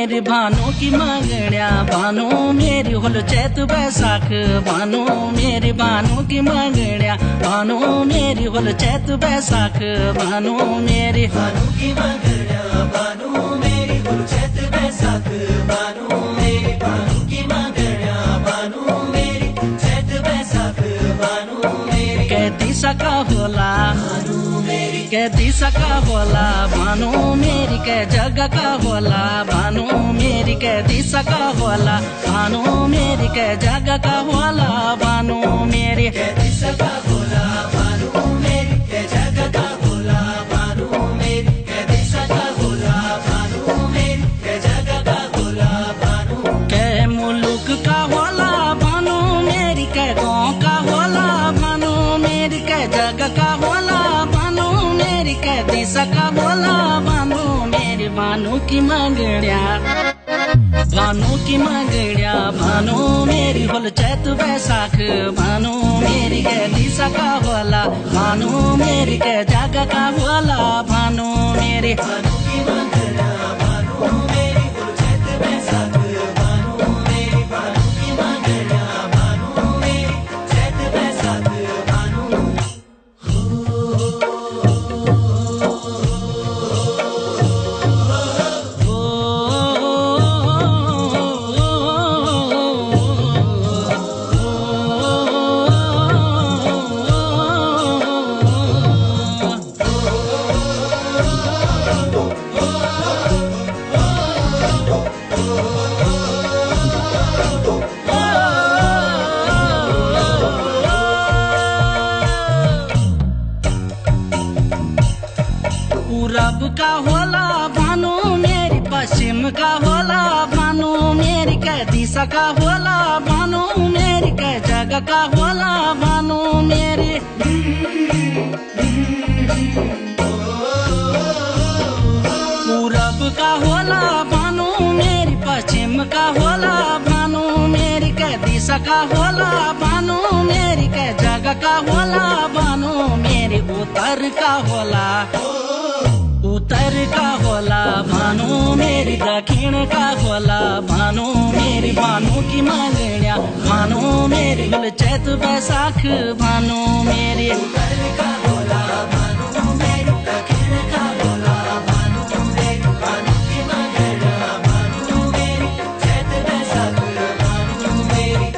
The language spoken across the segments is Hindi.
मेरी भानु की मंगणिया भानु मेरी होल चैत बैसाख भानु मेरी भानु की मंगणिया भानु मेरी होल चैत बैसाख भानु मेरी भानु की मंगणिया भानु मेरी होल चैत बैसाख भानु मेरी भानु की मंगणिया भानु मेरी चैत बैसाख भानु मेरी कैदी सका होला भानु मेरी कैदी सका होला भानु मेरी कै जग का होला भानु मेरी कैदी सका होला भानु मेरी कै जग का होला भानु मेरी कैदी सका होला भानु मेरी कै जग का होला भानु मेरी कैदी सका होला भानु मेरी कै जग का होला भानु कै मुलुक का होला भानु मेरी कै गाँव का होला भानु मेरी कै जग का होला भानु मेरी कै दिशा का होला भानु मेरी भानु की मंगणिया भानु की मंगणिया भानु मेरी होल चैत बैसाख भानु मेरी कै दिशा का होला भानु मेरी कै जग का होला भानु मेरी भानु की मंगणिया भानु मेरी होल चैत बैसाख भानु मेरी भानु की मंगणिया भानु मेरी चैत बैसाख भानु पूरब का होला भानु मेरी पश्चिम का होला भानु मेरी कै दिशा का होला भानु मेरी कै जग का होला भानु मेरी पूरब का होला भानु मेरी पश्चिम का होला भानु मेरी कै दिशा का होला भानु मेरी कै जग का होला भानु मेरी उत्तर का होला उत्तर का होला भानु मेरी दक्षिण का होला भानु मेरी भानु की मंगणिया भानु मेरी होल चैत बैसाख भानु मेरी उत्तर का होला भानु मेरी दक्षिण का होला भानु मेरी भानु की मंगणिया भानु मेरी चैत बैसाख भानु मेरी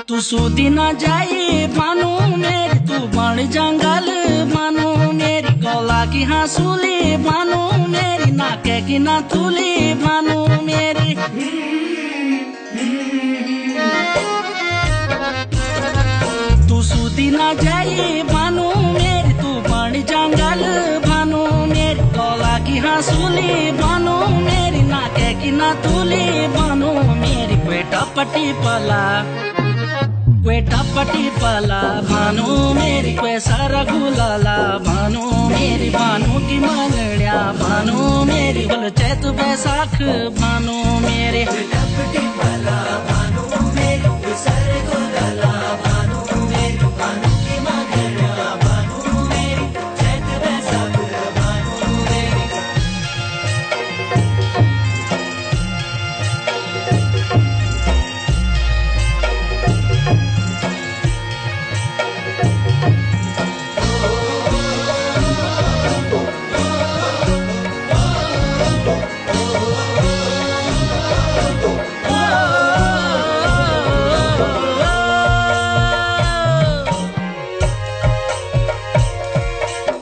तू सूदी न जाई भानु मेरी तू बण जंगल भानु मेरी गला की हाँसूली भानु मेरी नाके की ना तुली भानु मेरी तू सूदी न जाई भानु मेरी तू बण जंगल भानु मेरी गला की हाँसूली भानु मेरी नाके की ना तुली भानु मेरी बेटा पटी पला बेटा पटी पला भानु मेरी पैसा गुलाला भानु मेरी भानु की मंगणिया भानु मेरी होल चैत बैसाख भानु मेरी टपटी पला भानु मेरी सर गुलाला भानु मेरी भानु की मंगणिया भानु मेरी चैत बैसाख भानु मेरी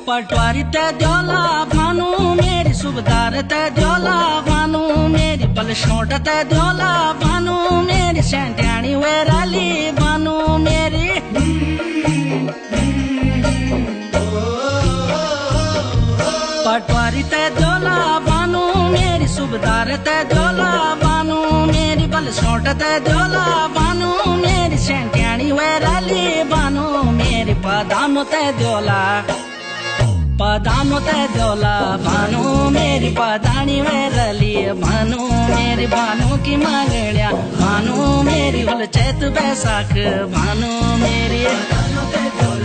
पटवारी ते द्योला भानु मेरी सुबदार ते द्योला भानु मेरी बलशोट ते द्योला भानु मेरी सेंट्याणी वेराली भानु मेरी पटवारी ते द्योला भानु मेरी सुबदार ते द्योला भानु मेरी बलशोट ते द्योला भानु मेरी सेंट्याणी वेराली भानु मेरी पदानो ते द्योला पदानो ते जोला भानु मेरी पदानी में रली भानु मेरी भानु की मांगड़िया भानु मेरी बोल चैत बैसाख भानु मेरी पदानो ते जोला